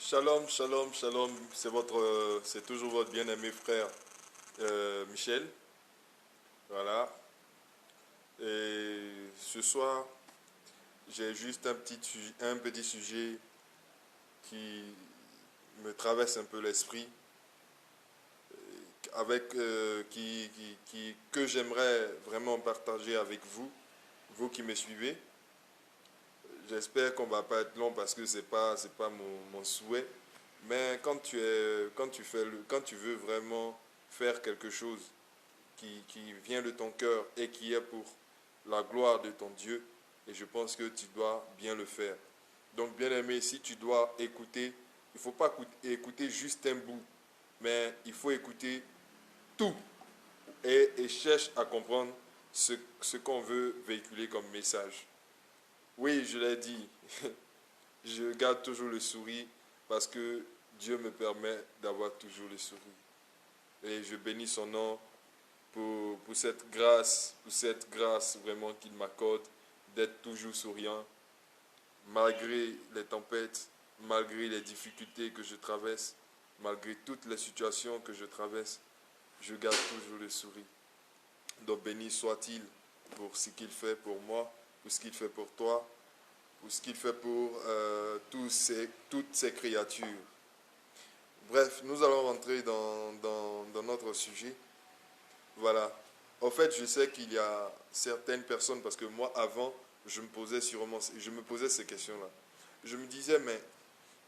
Shalom, shalom, shalom. C'est toujours votre bien-aimé frère Michel. Voilà. Et ce soir, j'ai juste un petit sujet qui me traverse un peu l'esprit, que j'aimerais vraiment partager avec vous, vous qui me suivez. J'espère qu'on va pas être long parce que c'est pas mon souhait. Mais quand tu veux vraiment faire quelque chose qui vient de ton cœur et qui est pour la gloire de ton Dieu, et je pense que tu dois bien le faire. Donc, bien aimé, si tu dois écouter, il ne faut pas écouter juste un bout, mais il faut écouter tout et cherche à comprendre ce qu'on veut véhiculer comme message. Oui, je l'ai dit, je garde toujours le sourire parce que Dieu me permet d'avoir toujours le sourire. Et je bénis son nom pour cette grâce vraiment qu'il m'accorde d'être toujours souriant, malgré les tempêtes, malgré les difficultés que je traverse, malgré toutes les situations que je traverse, je garde toujours le sourire. Donc béni soit-il pour ce qu'il fait pour moi, pour ce qu'il fait pour toi, pour ce qu'il fait pour toutes ces créatures. Bref, nous allons rentrer dans notre sujet. Voilà. En fait, je sais qu'il y a certaines personnes, parce que moi, avant, je me posais ces questions-là. Je me disais, mais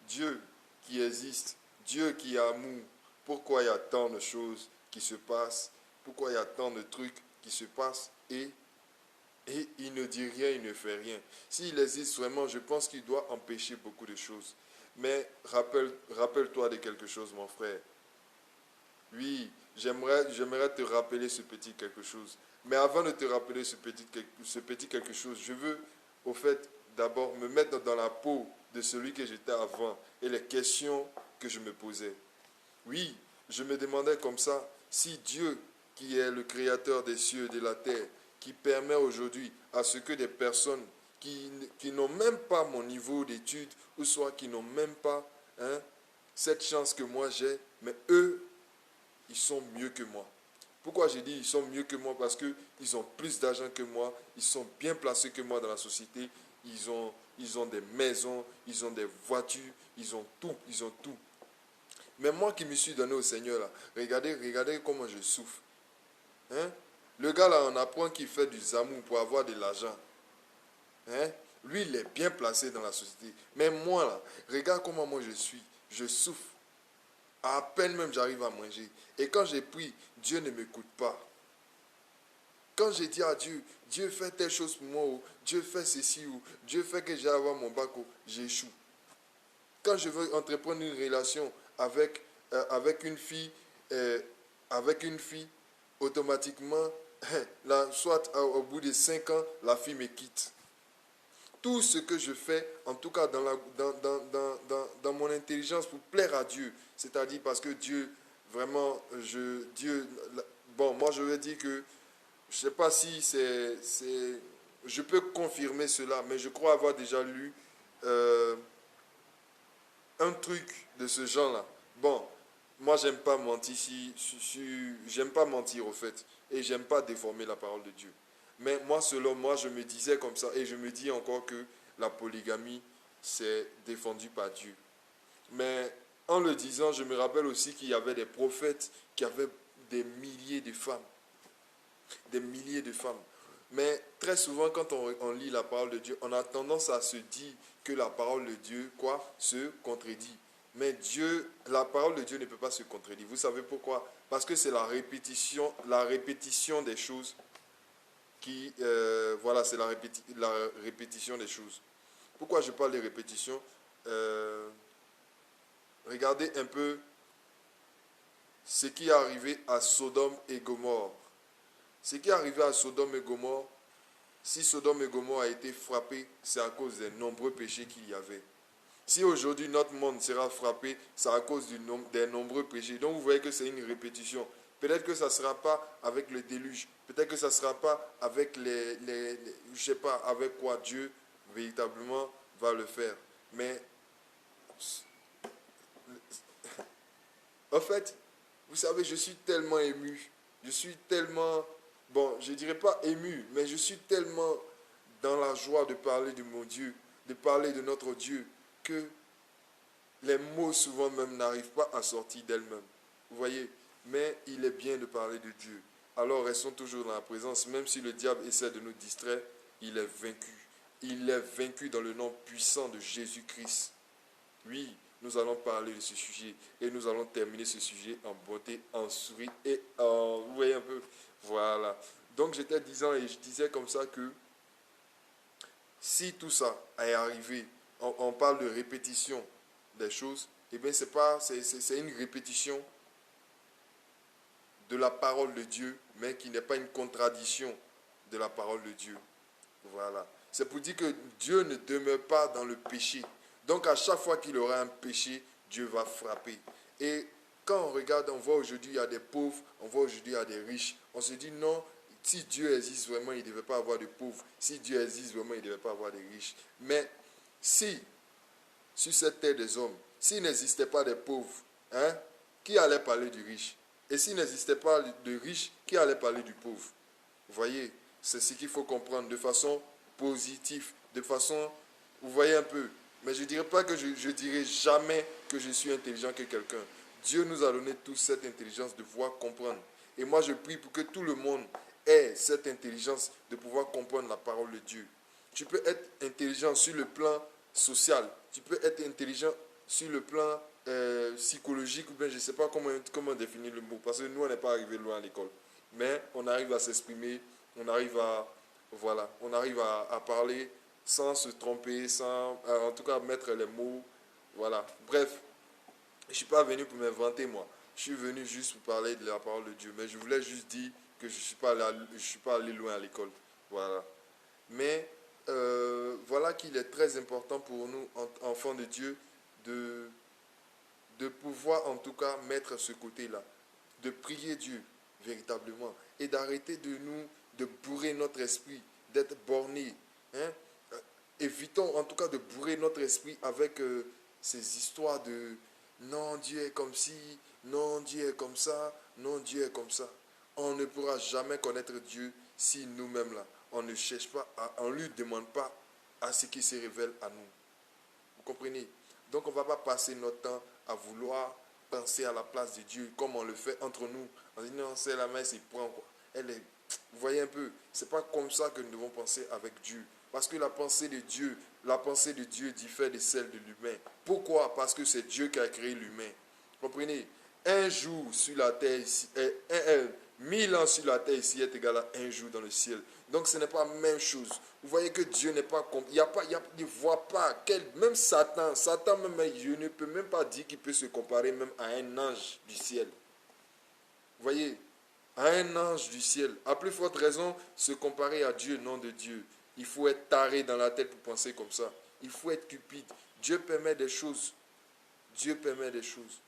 Dieu qui existe, Dieu qui est amour, pourquoi il y a tant de choses qui se passent, pourquoi il y a tant de trucs qui se passent et il ne dit rien, il ne fait rien. S'il existe vraiment, je pense qu'il doit empêcher beaucoup de choses. Mais rappelle-toi de quelque chose, mon frère. Oui, j'aimerais te rappeler ce petit quelque chose. Mais avant de te rappeler ce petit quelque chose, je veux, au fait, d'abord me mettre dans la peau de celui que j'étais avant et les questions que je me posais. Oui, je me demandais comme ça, si Dieu, qui est le créateur des cieux et de la terre, qui permet aujourd'hui à ce que des personnes qui n'ont même pas mon niveau d'études, ou soit qui n'ont même pas cette chance que moi j'ai, mais eux, ils sont mieux que moi. Pourquoi j'ai dit ils sont mieux que moi? Parce qu'ils ont plus d'argent que moi, ils sont bien placés que moi dans la société, ils ont des maisons, ils ont des voitures, ils ont tout, ils ont tout. Mais moi qui me suis donné au Seigneur, là, regardez comment je souffre. Hein? Le gars là, on apprend qu'il fait du zamour pour avoir de l'argent. Hein? Lui, il est bien placé dans la société. Mais moi là, regarde comment moi je suis. Je souffre. À peine même j'arrive à manger. Et quand j'ai pris, Dieu ne m'écoute pas. Quand j'ai dit à Dieu, Dieu fait telle chose pour moi, ou Dieu fait ceci, ou Dieu fait que j'ai avoir mon bac, j'échoue. Quand je veux entreprendre une relation avec, avec une fille, euh, automatiquement, là, soit au bout de 5 ans, la fille me quitte. Tout ce que je fais, en tout cas dans mon intelligence pour plaire à Dieu, c'est-à-dire parce que Dieu, vraiment, bon, moi je vais dire que, je ne sais pas si je peux confirmer cela, mais je crois avoir déjà lu euh, un truc de ce genre-là. Bon, moi j'aime pas mentir j'aime pas mentir au fait et j'aime pas déformer la parole de Dieu. Mais moi selon moi, je me disais comme ça et je me dis encore que la polygamie c'est défendu par Dieu. Mais en le disant, je me rappelle aussi qu'il y avait des prophètes qui avaient des milliers de femmes, des milliers de femmes. Mais très souvent, quand on lit la parole de Dieu, on a tendance à se dire que la parole de Dieu, se contredit. Mais la parole de Dieu ne peut pas se contredire. Vous savez pourquoi? Parce que c'est la répétition des choses voilà, c'est la répétition des choses. Pourquoi je parle de répétition? Euh, Regardez un peu ce qui est arrivé à Sodome et Gomorrhe. Ce qui est arrivé à Sodome et Gomorrhe, si Sodome et Gomorrhe a été frappé, c'est à cause des nombreux péchés qu'il y avait. Si aujourd'hui notre monde sera frappé, c'est à cause des nombreux péchés. Donc vous voyez que c'est une répétition. Peut-être que ça ne sera pas avec le déluge. Peut-être que ça ne sera pas avec je sais pas avec quoi Dieu véritablement va le faire. Mais En fait, vous savez, je suis tellement ému. Je suis tellement, bon, je ne dirais pas ému, mais je suis tellement dans la joie de parler de mon Dieu, de parler de notre Dieu, que les mots souvent même n'arrivent pas à sortir d'elles-mêmes. Vous voyez, mais il est bien de parler de Dieu. Alors restons toujours dans la présence, même si le diable essaie de nous distraire, il est vaincu. Il est vaincu dans le nom puissant de Jésus-Christ. Oui, nous allons parler de ce sujet et nous allons terminer ce sujet en beauté, en sourire et en... Vous voyez un peu. Voilà. Donc j'étais disant et je disais comme ça que si tout ça est arrivé, on parle de répétition des choses, eh bien c'est une répétition de la parole de Dieu, mais qui n'est pas une contradiction de la parole de Dieu. Voilà. C'est pour dire que Dieu ne demeure pas dans le péché. Donc à chaque fois qu'il aura un péché, Dieu va frapper. Et quand on regarde, on voit aujourd'hui il y a des pauvres, on voit aujourd'hui il y a des riches. On se dit non, si Dieu existe vraiment, il ne devait pas avoir de pauvres. Si Dieu existe vraiment, il ne devait pas avoir de riches. Mais si, sur cette terre des hommes, s'il n'existait pas des pauvres, hein, qui allait parler du riche? Et s'il n'existait pas de riche, qui allait parler du pauvre? Vous voyez, c'est ce qu'il faut comprendre de façon positive, de façon, vous voyez un peu. Mais je ne dirais pas que je dirai jamais que je suis intelligent que quelqu'un. Dieu nous a donné tous cette intelligence de pouvoir comprendre. Et moi, je prie pour que tout le monde ait cette intelligence de pouvoir comprendre la parole de Dieu. Tu peux être intelligent sur le plan social. Tu peux être intelligent sur le plan psychologique, ou bien je ne sais pas comment définir le mot, parce que nous, on n'est pas arrivé loin à l'école. Mais on arrive à s'exprimer, on arrive à, voilà, on arrive à parler sans se tromper, sans, en tout cas, mettre les mots. Voilà. Bref, je ne suis pas venu pour m'inventer, moi. Je suis venu juste pour parler de la parole de Dieu. Mais je voulais juste dire que je ne suis pas allé loin à l'école. Voilà. Mais voilà qu'il est très important pour nous, enfants de Dieu, de pouvoir en tout cas mettre ce côté-là, de prier Dieu véritablement et d'arrêter de bourrer notre esprit, d'être borné. Hein? Évitons en tout cas de bourrer notre esprit avec ces histoires de non, Dieu est comme ci, non, Dieu est comme ça, non, Dieu est comme ça. On ne pourra jamais connaître Dieu si nous-mêmes là, on ne cherche pas, on ne lui demande pas à ce qui se révèle à nous. Vous comprenez? Donc on ne va pas passer notre temps à vouloir penser à la place de Dieu comme on le fait entre nous. On dit non, c'est la messe, il prend quoi. Vous voyez un peu, c'est pas comme ça que nous devons penser avec Dieu. Parce que la pensée de Dieu diffère de celle de l'humain. Pourquoi? Parce que c'est Dieu qui a créé l'humain. Comprenez? Un jour sur la terre ici, 1000 ans sur la terre ici est égal à un jour dans le ciel. Donc ce n'est pas la même chose. Vous voyez que Dieu n'est pas comme... Il ne voit pas. Même Satan même, je ne peux même pas dire qu'il peut se comparer même à un ange du ciel. Vous voyez? À un ange du ciel. À plus forte raison, se comparer à Dieu, nom de Dieu. Il faut être taré dans la tête pour penser comme ça. Il faut être cupide. Dieu permet des choses. Dieu permet des choses.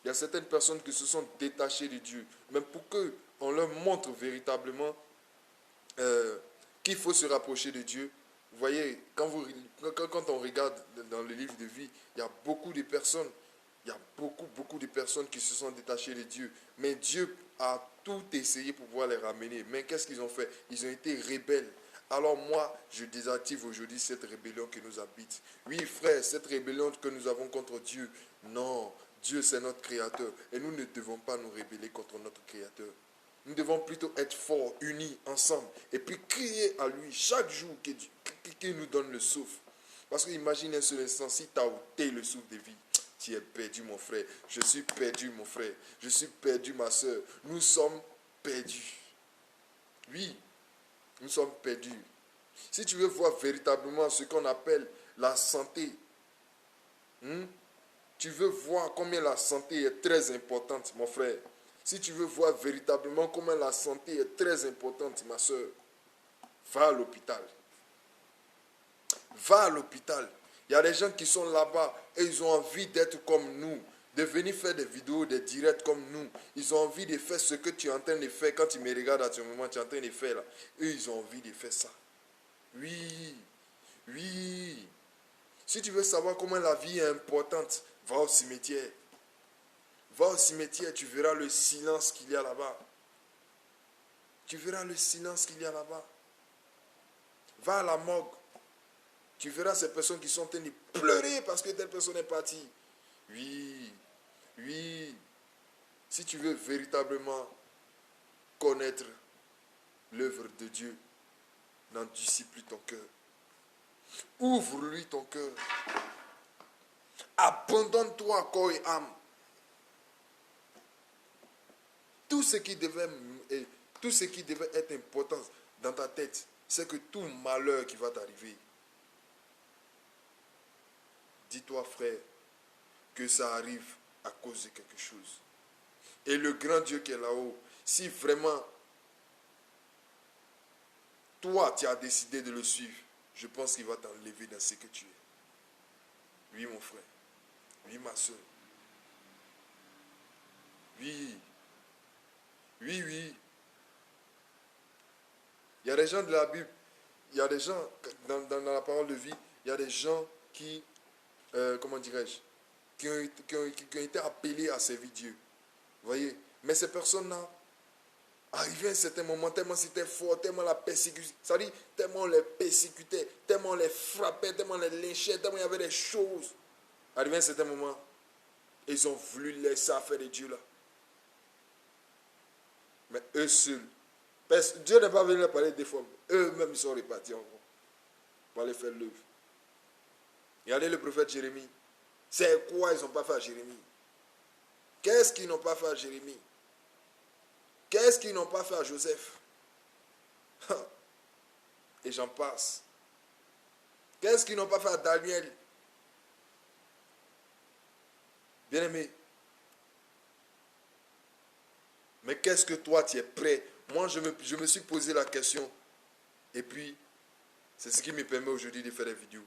Il y a certaines personnes qui se sont détachées de Dieu. Même pour qu'on leur montre véritablement qu'il faut se rapprocher de Dieu. Vous voyez, quand on regarde dans le livre de vie, il y a beaucoup de personnes, beaucoup de personnes qui se sont détachées de Dieu. Mais Dieu a tout essayé pour pouvoir les ramener. Mais qu'est-ce qu'ils ont fait? Ils ont été rebelles. Alors moi, je désactive aujourd'hui cette rébellion qui nous habite. Oui, frère, cette rébellion que nous avons contre Dieu, non, Dieu c'est notre Créateur. Et nous ne devons pas nous rebeller contre notre Créateur. Nous devons plutôt être forts, unis, ensemble. Et puis crier à lui chaque jour qu'il nous donne le souffle. Parce que imagine un seul instant, si tu as ôté le souffle de vie, tu es perdu mon frère. Je suis perdu mon frère. Je suis perdu ma soeur. Nous sommes perdus. Oui, nous sommes perdus. Si tu veux voir véritablement ce qu'on appelle la santé, tu veux voir combien la santé est très importante, mon frère. Si tu veux voir véritablement combien la santé est très importante, ma soeur, va à l'hôpital. Va à l'hôpital. Il y a des gens qui sont là-bas et ils ont envie d'être comme nous, de venir faire des vidéos, des directs comme nous. Ils ont envie de faire ce que tu es en train de faire quand tu me regardes à ce moment, tu es en train de faire là. Eux, ils ont envie de faire ça. Oui, oui. Si tu veux savoir comment la vie est importante, va au cimetière. Va au cimetière, tu verras le silence qu'il y a là-bas. Tu verras le silence qu'il y a là-bas. Va à la morgue. Tu verras ces personnes qui sont en train de pleurer parce que telle personne est partie. Oui, oui. Si tu veux véritablement connaître l'œuvre de Dieu, n'endurcis plus ton cœur. Ouvre-lui ton cœur. Abandonne-toi corps et âme. Tout ce qui devait être important dans ta tête, c'est que tout malheur qui va t'arriver, dis-toi, frère, que ça arrive à cause de quelque chose. Et le grand Dieu qui est là-haut, si vraiment toi tu as décidé de le suivre, je pense qu'il va t'enlever dans ce que tu es. Oui, mon frère. Oui, ma soeur. Oui. Oui, oui. Il y a des gens de la Bible, il y a des gens, dans la parole de vie, il y a des gens qui, comment dirais-je, qui ont été appelés à servir Dieu. Vous voyez? Mais ces personnes-là, arrivé à un certain moment, tellement c'était fort, tellement la persécution, ça dit, tellement on les persécutait, tellement on les frappait, tellement on les lynchait, tellement il y avait des choses. Arrivé à un certain moment, ils ont voulu laisser affaire de Dieu là. Mais eux seuls, Dieu n'est pas venu leur parler des fois. Eux-mêmes, ils sont repartis encore pour aller faire l'œuvre. Regardez le prophète Jérémie. C'est quoi ils n'ont pas fait à Jérémie? Qu'est-ce qu'ils n'ont pas fait à Jérémie? Qu'est-ce qu'ils n'ont pas fait à Joseph? Et j'en passe. Qu'est-ce qu'ils n'ont pas fait à Daniel? Bien-aimé. Mais qu'est-ce que toi, tu es prêt? Moi, je me suis posé la question. Et puis, c'est ce qui me permet aujourd'hui de faire des vidéos.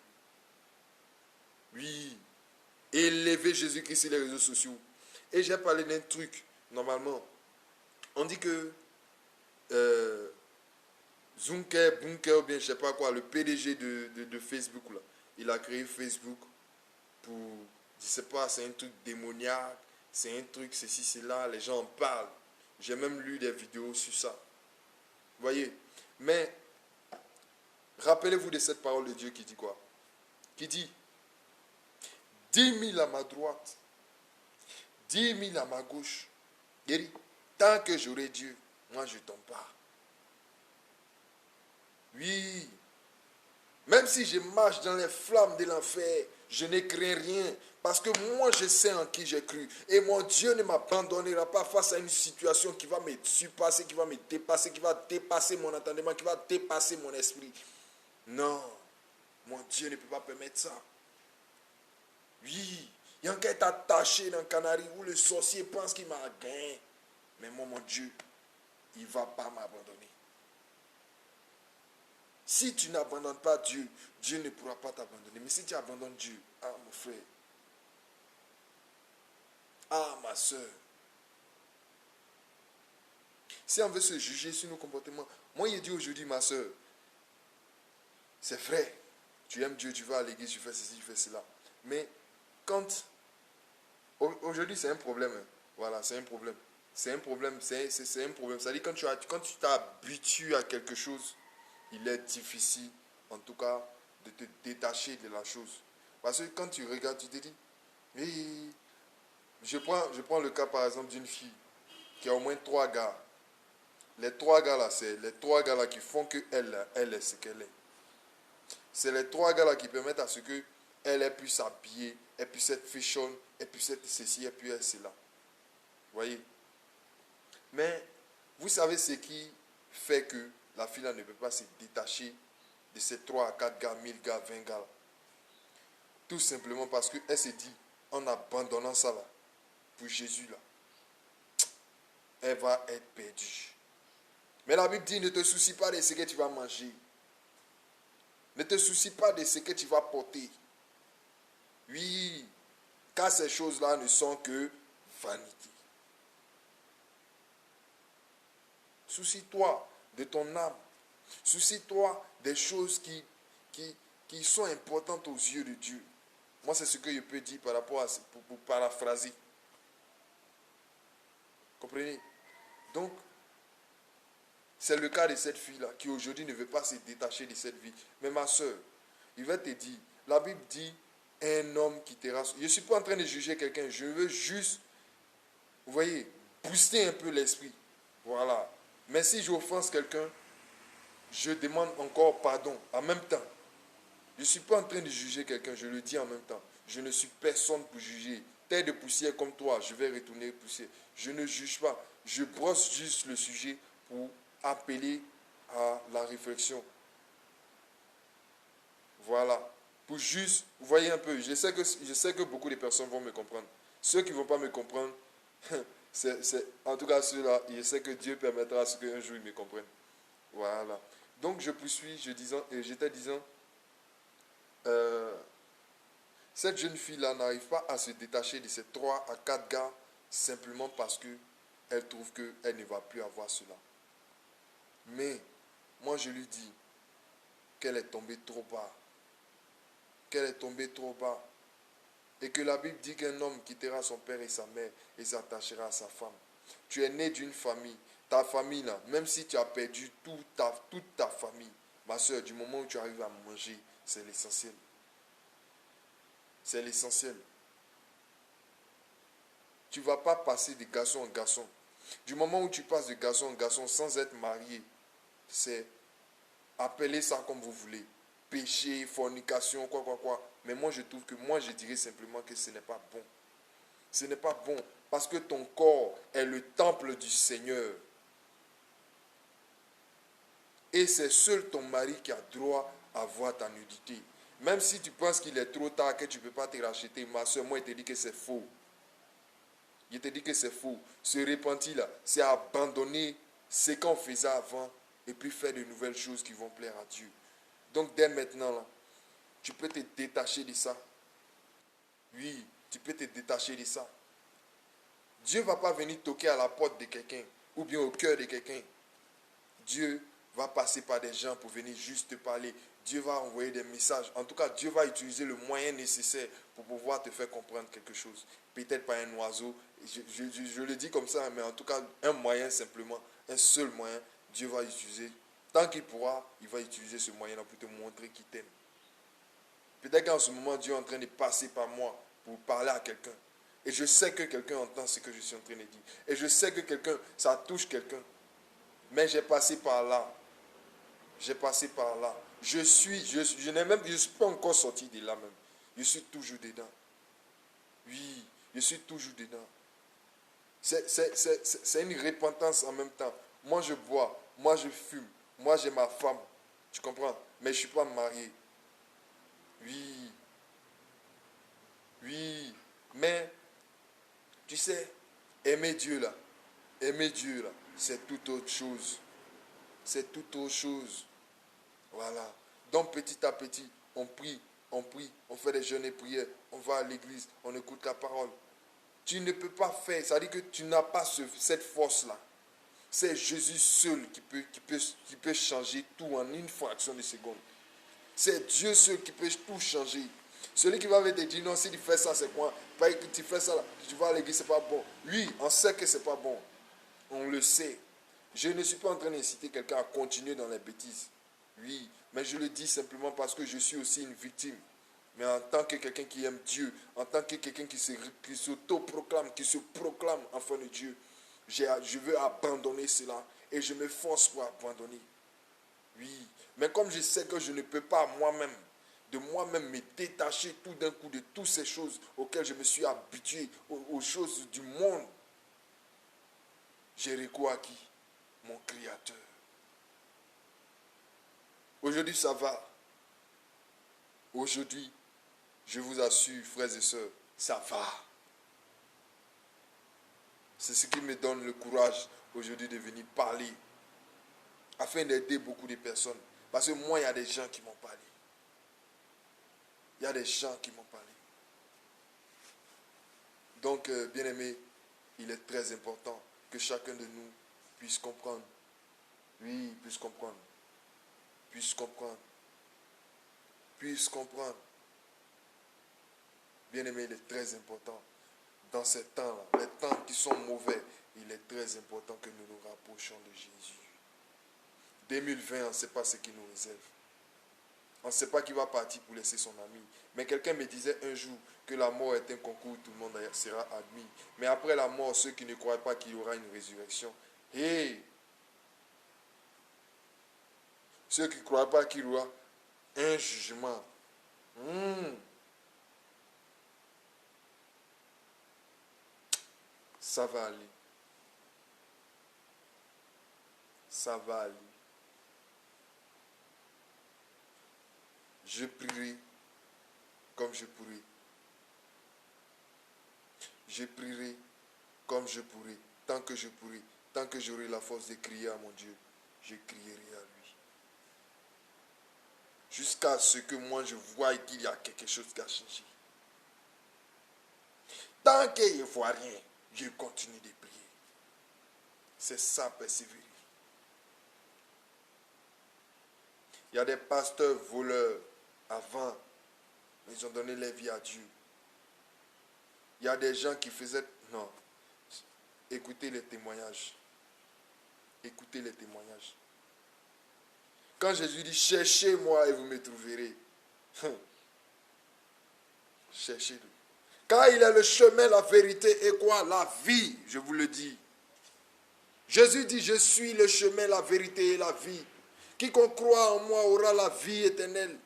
Oui. Élever Jésus-Christ sur les réseaux sociaux. Et j'ai parlé d'un truc, normalement. On dit que Zunker, Bunker, ou bien je ne sais pas quoi, le PDG de Facebook, là, il a créé Facebook pour, je ne sais pas, c'est un truc démoniaque, c'est un truc, ceci, cela, les gens en parlent. J'ai même lu des vidéos sur ça. Vous voyez? Mais, rappelez-vous de cette parole de Dieu qui dit quoi? Qui dit, 10 000 à ma droite, 10 000 à ma gauche. Il dit, tant que j'aurai Dieu, moi je ne tombe pas. Oui. Même si je marche dans les flammes de l'enfer, je ne crains rien. Parce que moi, je sais en qui j'ai cru. Et mon Dieu ne m'abandonnera pas face à une situation qui va me surpasser, qui va me dépasser, qui va dépasser mon entendement, qui va dépasser mon esprit. Non. Mon Dieu ne peut pas permettre ça. Oui. Il y a un qui est attaché dans le canari où le sorcier pense qu'il m'a gagné. Mais moi, mon Dieu, il ne va pas m'abandonner. Si tu n'abandonnes pas Dieu, Dieu ne pourra pas t'abandonner. Mais si tu abandonnes Dieu, ah mon frère, ah ma soeur, si on veut se juger sur nos comportements, moi il dit aujourd'hui ma soeur, c'est vrai, tu aimes Dieu, tu vas à l'église, tu fais ceci, tu fais cela. Mais quand, aujourd'hui c'est un problème, hein. Voilà, c'est un problème. C'est un problème, c'est un problème. C'est-à-dire quand tu t'habitues à quelque chose, il est difficile, en tout cas, de te détacher de la chose. Parce que quand tu regardes, tu te dis, oui, je prends le cas par exemple d'une fille qui a au moins 3 gars. Les 3 gars là, c'est les 3 gars là qui font qu'elle est ce qu'elle est. C'est les 3 gars là qui permettent à ce qu'elle puisse s'habiller, elle puisse être fashion, elle puisse être ceci, elle puisse être cela. Vous voyez? Mais vous savez ce qui fait que la fille là ne peut pas se détacher de ces 3 à 4 gars, 1000 gars, 20 gars. Tout simplement parce qu'elle se dit, en abandonnant ça là, pour Jésus là, elle va être perdue. Mais la Bible dit, ne te soucie pas de ce que tu vas manger. Ne te soucie pas de ce que tu vas porter. Oui, car ces choses-là ne sont que vanité. Soucie-toi de ton âme. Soucie-toi des choses qui sont importantes aux yeux de Dieu. Moi, c'est ce que je peux dire par rapport à pour paraphraser. Comprenez? Donc, c'est le cas de cette fille-là qui aujourd'hui ne veut pas se détacher de cette vie. Mais ma soeur, il va te dire, la Bible dit, un homme qui terrasse. Je ne suis pas en train de juger quelqu'un, je veux juste, vous voyez, booster un peu l'esprit. Voilà. Mais si j'offense quelqu'un, je demande encore pardon en même temps. Je ne suis pas en train de juger quelqu'un, je le dis en même temps. Je ne suis personne pour juger. Terre de poussière comme toi, je vais retourner poussière. Je ne juge pas. Je brosse juste le sujet pour appeler à la réflexion. Voilà. Pour juste, vous voyez un peu, je sais que beaucoup de personnes vont me comprendre. Ceux qui ne vont pas me comprendre, en tout cas ceux-là, je sais que Dieu permettra à ce qu'un jour ils me comprennent. Voilà. Donc je poursuis, j'étais disant, euh, cette jeune fille-là n'arrive pas à se détacher de ces 3 à 4 gars simplement parce qu'elle trouve qu'elle ne va plus avoir cela. Mais moi je lui dis qu'elle est tombée trop bas. Qu'elle est tombée trop bas. Et que la Bible dit qu'un homme quittera son père et sa mère et s'attachera à sa femme. Tu es né d'une famille. Ta famille là, même si tu as perdu toute ta famille, ma soeur, du moment où tu arrives à manger, c'est l'essentiel. C'est l'essentiel. Tu ne vas pas passer de garçon en garçon. Du moment où tu passes de garçon en garçon sans être marié, c'est appelez ça comme vous voulez. Péché, fornication, quoi. Mais moi, je trouve que je dirais simplement que ce n'est pas bon. Ce n'est pas bon parce que ton corps est le temple du Seigneur. Et c'est seul ton mari qui a droit à voir ta nudité. Même si tu penses qu'il est trop tard, que tu ne peux pas te racheter, ma soeur, moi, je te dis que c'est faux. Je te dis que c'est faux. Se repentir là, c'est abandonner ce qu'on faisait avant et puis faire de nouvelles choses qui vont plaire à Dieu. Donc dès maintenant, là, tu peux te détacher de ça. Oui, tu peux te détacher de ça. Dieu ne va pas venir toquer à la porte de quelqu'un ou bien au cœur de quelqu'un. Dieu va passer par des gens pour venir juste te parler. Dieu va envoyer des messages. En tout cas, Dieu va utiliser le moyen nécessaire pour pouvoir te faire comprendre quelque chose. Peut-être pas un oiseau. Je le dis comme ça, mais en tout cas, un moyen simplement, un seul moyen, Dieu va utiliser. Tant qu'il pourra, il va utiliser ce moyen-là pour te montrer qu'il t'aime. Peut-être qu'en ce moment, Dieu est en train de passer par moi pour parler à quelqu'un. Et je sais que quelqu'un entend ce que je suis en train de dire. Et je sais que ça touche quelqu'un. Mais j'ai passé par là. J'ai passé par là. Je ne suis pas encore sorti de là même. Je suis toujours dedans. Oui, je suis toujours dedans. C'est une repentance en même temps. Moi, je bois. Moi, je fume. Moi, j'ai ma femme. Tu comprends? Mais je ne suis pas marié. Oui. Oui. Mais, tu sais, aimer Dieu là, c'est tout autre chose. C'est tout autre chose. Voilà. Donc petit à petit, on prie, on fait des jeûnes et prières, on va à l'église, on écoute la parole. Tu ne peux pas faire, ça veut dire que tu n'as pas cette force-là. C'est Jésus seul qui peut changer tout en une fraction de seconde. C'est Dieu seul qui peut tout changer. Celui qui va te dire non, si tu fais ça, c'est quoi? Pas que tu fais ça, là, tu vas à l'église, c'est pas bon. Oui, on sait que c'est pas bon. On le sait. Je ne suis pas en train d'inciter quelqu'un à continuer dans les bêtises. Oui, mais je le dis simplement parce que je suis aussi une victime. Mais en tant que quelqu'un qui aime Dieu, en tant que quelqu'un qui s'auto-proclame, qui se proclame enfant de Dieu, je veux abandonner cela et je me force pour abandonner. Oui, mais comme je sais que je ne peux pas de moi-même me détacher tout d'un coup de toutes ces choses auxquelles je me suis habitué, aux choses du monde, j'ai recours à qui? Mon Créateur. Aujourd'hui, ça va. Aujourd'hui, je vous assure, frères et sœurs, ça va. C'est ce qui me donne le courage aujourd'hui de venir parler afin d'aider beaucoup de personnes. Parce que moi, il y a des gens qui m'ont parlé. Il y a des gens qui m'ont parlé. Donc, bien aimé, il est très important que chacun de nous puisse comprendre. Oui, puisse comprendre. Puisse comprendre. Puisse comprendre. Bien aimé, il est très important dans ces temps-là, les temps qui sont mauvais, Il est très important que nous nous rapprochions de Jésus. 2020, on ne sait pas ce qu'il nous réserve. On ne sait pas qui va partir pour laisser son ami. Mais quelqu'un me disait un jour que la mort est un concours où tout le monde sera admis. Mais après la mort, ceux qui ne croient pas qu'il y aura une résurrection, ceux qui ne croient pas qu'il y aura un jugement, ça va aller. Ça va aller. Je prierai comme je pourrai. Je prierai comme je pourrai. Tant que je pourrai. Tant que j'aurai la force de crier à mon Dieu, je crierai à lui. Jusqu'à ce que moi je voie qu'il y a quelque chose qui a changé. Tant qu'il ne voit rien, je continue de prier. C'est ça, persévérer. Il y a des pasteurs voleurs avant, mais ils ont donné leur vie à Dieu. Il y a des gens qui faisaient... Non. Écoutez les témoignages. Écoutez les témoignages. Quand Jésus dit, cherchez-moi et vous me trouverez. Cherchez-le. Car il est le chemin, la vérité et quoi? La vie, je vous le dis. Jésus dit, je suis le chemin, la vérité et la vie. Quiconque croit en moi aura la vie éternelle.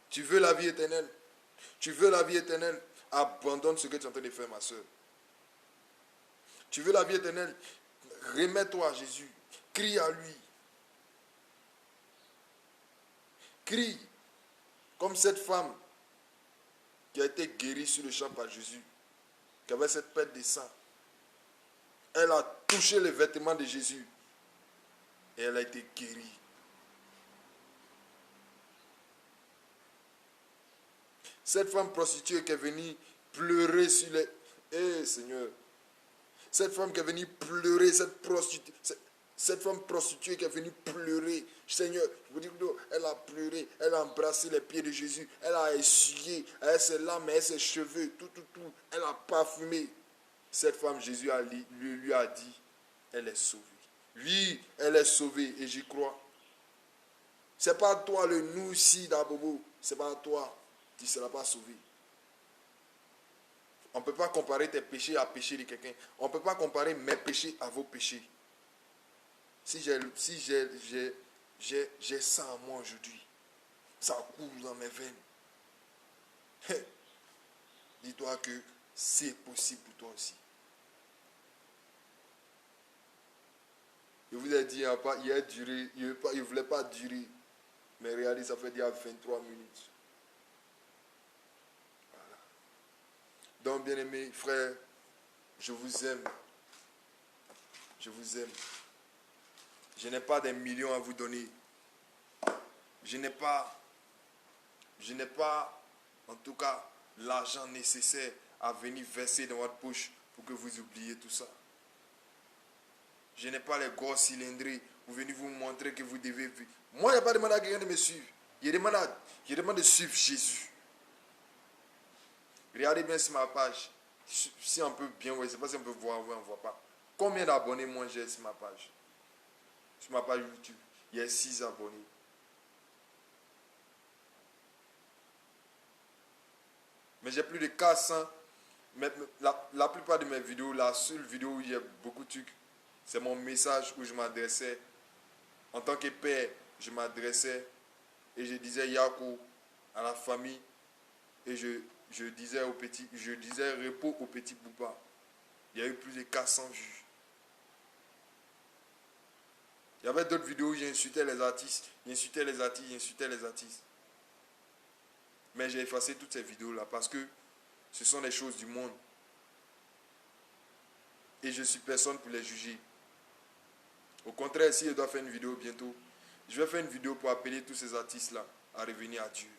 Tu veux la vie éternelle? Tu veux la vie éternelle? Abandonne ce que tu es en train de faire, ma soeur. Tu veux la vie éternelle? Remets-toi à Jésus. Crie à lui. Crie. Comme cette femme qui a été guérie sur le champ par Jésus, qui avait cette perte de sang. Elle a touché les vêtements de Jésus et elle a été guérie. Cette femme prostituée qui est venue pleurer sur les... Seigneur. Cette femme qui est venue pleurer, cette femme prostituée qui est venue pleurer. Seigneur, je vous dis que elle a pleuré, elle a embrassé les pieds de Jésus, elle a essuyé, elle ses larmes, elle ses cheveux, tout. Elle a parfumé. Cette femme, Jésus lui a dit, elle est sauvée. Oui, elle est sauvée et j'y crois. C'est pas toi le nous ici d'Abobo, c'est pas toi qui ne seras pas sauvé. On ne peut pas comparer tes péchés à péchés de quelqu'un. On ne peut pas comparer mes péchés à vos péchés. Si j'ai ça en moi aujourd'hui, ça coule dans mes veines. Dis-toi que c'est possible pour toi aussi. Je vous ai dit, il a duré, il ne voulait pas durer. Mais regardez, ça fait déjà 23 minutes. Voilà. Donc, bien-aimés frères, je vous aime. Je vous aime. Je n'ai pas des millions à vous donner. Je n'ai pas, en tout cas, l'argent nécessaire à venir verser dans votre poche pour que vous oubliez tout ça. Je n'ai pas les grosses cylindrées pour venir vous montrer que vous devez vivre. Moi, je n'ai pas demandé à quelqu'un de me suivre. Je demande de suivre Jésus. Regardez bien sur ma page. Si on peut bien voir, je ne sais pas si on peut voir ou on ne voit pas. Combien d'abonnés moi j'ai sur ma page? Sur ma page YouTube, il y a 6 abonnés. Mais j'ai plus de 400. Mais la plupart de mes vidéos, la seule vidéo où il y a beaucoup de trucs, c'est mon message où je m'adressais. En tant que père, je m'adressais et je disais Yakou à la famille. Et je disais repos au petit Bouba. Il y a eu plus de 400 vues. Il y avait d'autres vidéos où j'insultais les artistes. Mais j'ai effacé toutes ces vidéos-là parce que ce sont les choses du monde. Et je ne suis personne pour les juger. Au contraire, si je dois faire une vidéo bientôt, je vais faire une vidéo pour appeler tous ces artistes-là à revenir à Dieu.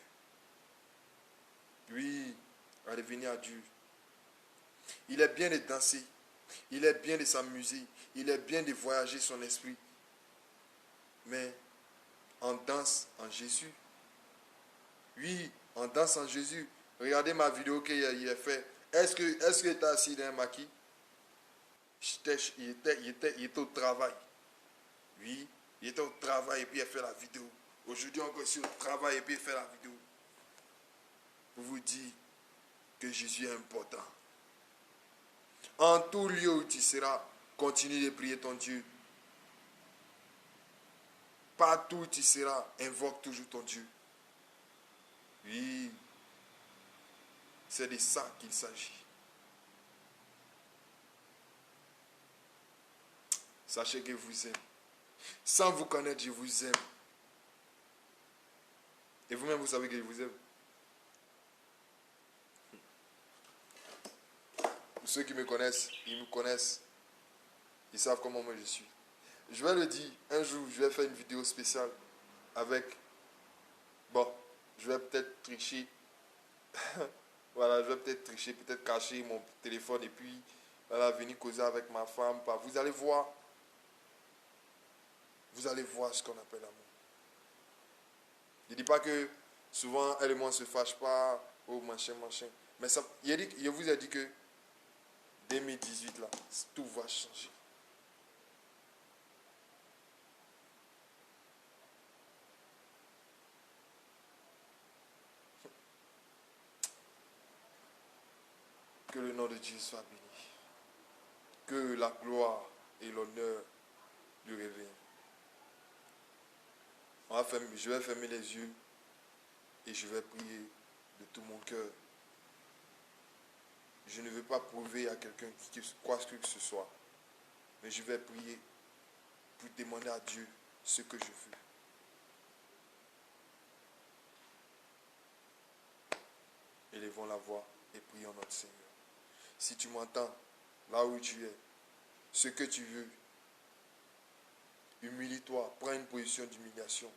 Oui, à revenir à Dieu. Il est bien de danser. Il est bien de s'amuser. Il est bien de voyager son esprit. Mais on danse en Jésus. Oui, on danse en Jésus. Regardez ma vidéo qu'il a fait. Est-ce que tu as assis dans un maquis? Il était au travail. Oui, il était au travail et puis il a fait la vidéo. Aujourd'hui encore ici au travail et puis il fait la vidéo. Pour vous dire que Jésus est important. En tout lieu où tu seras, continue de prier ton Dieu. Partout où tu seras, invoque toujours ton Dieu. Oui, c'est de ça qu'il s'agit. Sachez que je vous aime. Sans vous connaître, je vous aime. Et vous-même, vous savez que je vous aime. Pour ceux qui me connaissent, ils me connaissent. Ils savent comment moi je suis. Je vais le dire, un jour, je vais faire une vidéo spéciale avec... Bon, je vais peut-être tricher. Voilà, je vais peut-être tricher, peut-être cacher mon téléphone et puis voilà, venir causer avec ma femme. Vous allez voir. Vous allez voir ce qu'on appelle l'amour. Je ne dis pas que souvent elle et moi ne se fâchent pas. Oh, machin. Mais ça, je vous ai dit que 2018, là, tout va changer. Que le nom de Dieu soit béni. Que la gloire et l'honneur lui reviennent. Je vais fermer les yeux et je vais prier de tout mon cœur. Je ne veux pas prouver à quelqu'un quoi que ce soit, mais je vais prier pour demander à Dieu ce que je veux. Élevons la voix et prions notre Seigneur. Si tu m'entends, là où tu es, ce que tu veux, humilie-toi, prends une position d'humiliation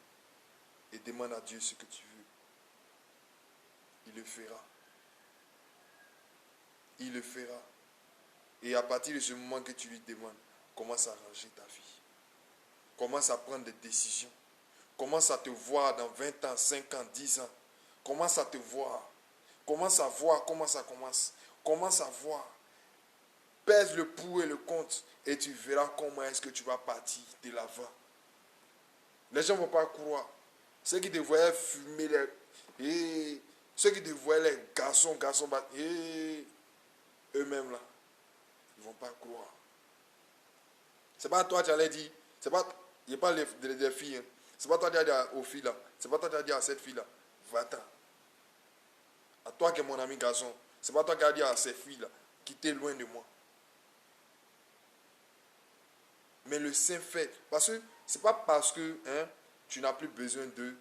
et demande à Dieu ce que tu veux. Il le fera. Il le fera. Et à partir de ce moment que tu lui demandes, commence à arranger ta vie. Commence à prendre des décisions. Commence à te voir dans 20 ans, 5 ans, 10 ans. Commence à te voir. Commence à voir comment ça commence. Commence à voir. Pèse le pour et le contre et tu verras comment est-ce que tu vas partir de l'avant. Les gens ne vont pas croire. Ceux qui te voyaient fumer, ceux qui te voyaient les garçons, eux-mêmes là, ils ne vont pas croire. C'est pas toi qui allais dire, c'est pas, il n'y a pas les filles, hein. C'est pas toi qui as dit aux filles là, c'est pas toi qui as dit à cette fille là, va-t'en. À toi qui es mon ami garçon, c'est pas toi qui as dit à ces filles là, quittez loin de moi. Mais le Saint fait, parce que c'est pas parce que tu n'as plus besoin d'eux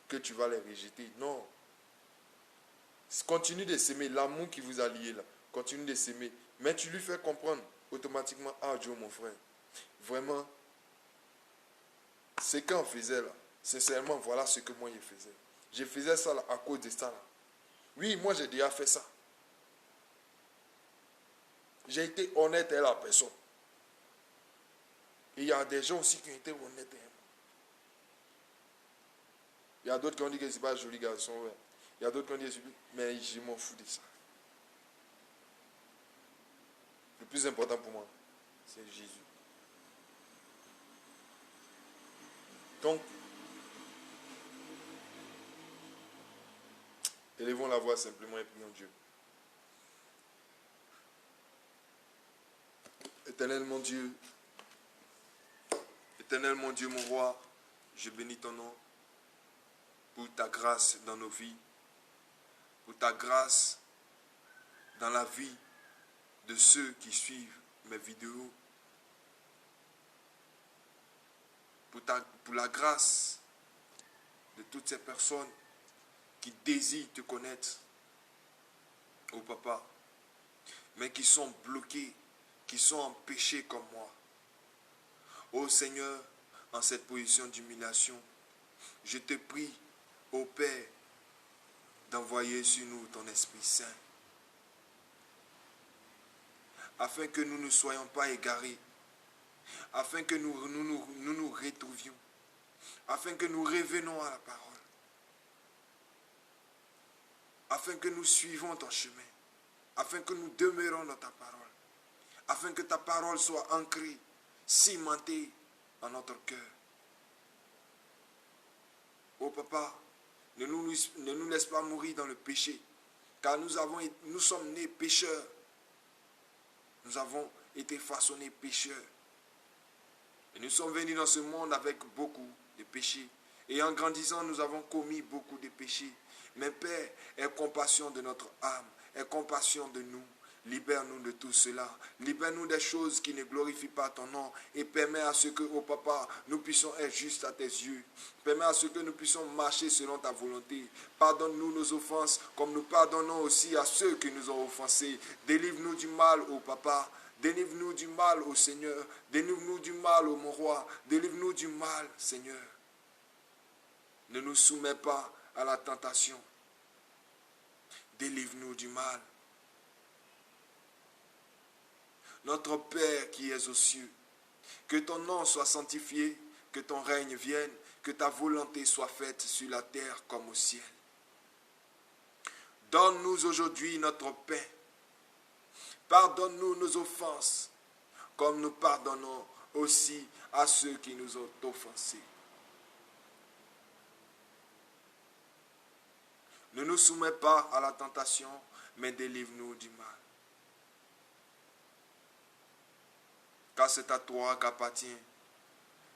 que tu vas les rejeter. Non. Continue de s'aimer. L'amour qui vous a lié là, continue de s'aimer. Mais tu lui fais comprendre automatiquement, ah Dieu mon frère, vraiment, ce qu'on faisait là, sincèrement, voilà ce que moi je faisais. Je faisais ça là, à cause de ça là. Oui, moi j'ai déjà fait ça. J'ai été honnête à la personne. Et il y a des gens aussi qui ont été honnêtes. Il y a d'autres qui ont dit que c'est pas un joli garçon. Ouais. Il y a d'autres qui ont dit, mais je m'en fous de ça. Le plus important pour moi, c'est Jésus. Donc, élevons la voix simplement et prions Dieu. Éternel mon Dieu, mon roi, je bénis ton nom pour ta grâce dans nos vies, pour ta grâce dans la vie de ceux qui suivent mes vidéos, pour la grâce de toutes ces personnes qui désirent te connaître, oh papa, mais qui sont bloqués, qui sont empêchés comme moi. Ô Seigneur, en cette position d'humiliation, je te prie, ô Père, d'envoyer sur nous ton Esprit Saint, afin que nous ne soyons pas égarés, afin que nous retrouvions, afin que nous revenons à la parole, afin que nous suivons ton chemin, afin que nous demeurons dans ta parole, afin que ta parole soit ancrée, cimentée en notre cœur. Oh Papa, ne nous laisse pas mourir dans le péché, car nous sommes nés pécheurs. Nous avons été façonnés pécheurs. Et nous sommes venus dans ce monde avec beaucoup de péchés. Et en grandissant, nous avons commis beaucoup de péchés. Mais Père, aie compassion de notre âme, aie compassion de nous. Libère-nous de tout cela. Libère-nous des choses qui ne glorifient pas ton nom. Et permets à ce que, oh Papa, nous puissions être justes à tes yeux. Permets à ce que nous puissions marcher selon ta volonté. Pardonne-nous nos offenses, comme nous pardonnons aussi à ceux qui nous ont offensés. Délivre-nous du mal, oh Papa. Délivre-nous du mal, ô Seigneur. Délivre-nous du mal, ô mon roi. Délivre-nous du mal, Seigneur. Ne nous soumets pas à la tentation. Délivre-nous du mal. Notre Père qui es aux cieux, que ton nom soit sanctifié, que ton règne vienne, que ta volonté soit faite sur la terre comme au ciel. Donne-nous aujourd'hui notre pain. Pardonne-nous nos offenses, comme nous pardonnons aussi à ceux qui nous ont offensés. Ne nous soumets pas à la tentation, mais délivre-nous du mal. Car c'est à toi qu'appartient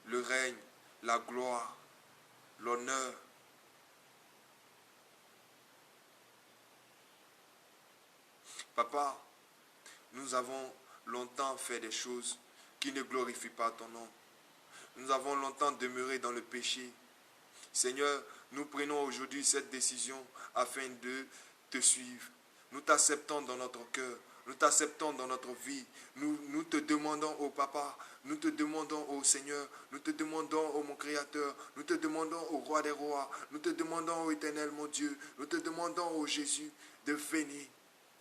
le règne, la gloire, l'honneur. Papa, nous avons longtemps fait des choses qui ne glorifient pas ton nom. Nous avons longtemps demeuré dans le péché. Seigneur, nous prenons aujourd'hui cette décision afin de te suivre. Nous t'acceptons dans notre cœur. Nous t'acceptons dans notre vie. Nous te demandons, ô Papa, nous te demandons, ô Seigneur, nous te demandons, ô mon Créateur, nous te demandons, ô Roi des Rois, nous te demandons, ô Éternel, mon Dieu, nous te demandons, ô Jésus, de venir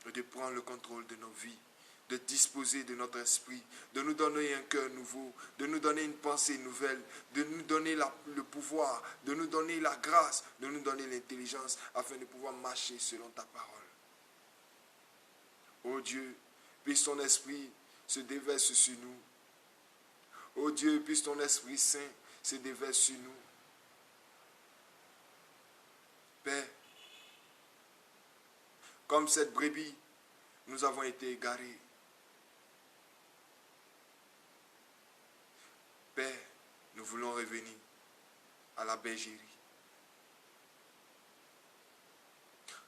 et de prendre le contrôle de nos vies, de disposer de notre esprit, de nous donner un cœur nouveau, de nous donner une pensée nouvelle, de nous donner le pouvoir, de nous donner la grâce, de nous donner l'intelligence, afin de pouvoir marcher selon ta parole. Ô Dieu, puisse ton esprit se déverse sur nous. Ô Dieu, puisse ton Esprit Saint se déverse sur nous. Père, comme cette brebis, nous avons été égarés. Père, nous voulons revenir à la bergerie.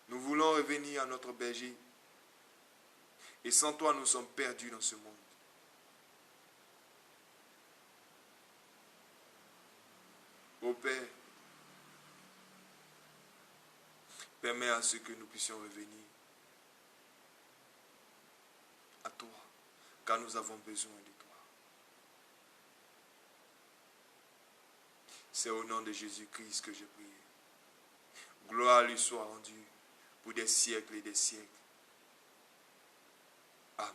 Nous voulons revenir à notre berger. Et sans toi, nous sommes perdus dans ce monde. Ô Père, permets à ce que nous puissions revenir à toi, car nous avons besoin de toi. C'est au nom de Jésus-Christ que j'ai prié. Gloire lui soit rendue pour des siècles et des siècles. Amen.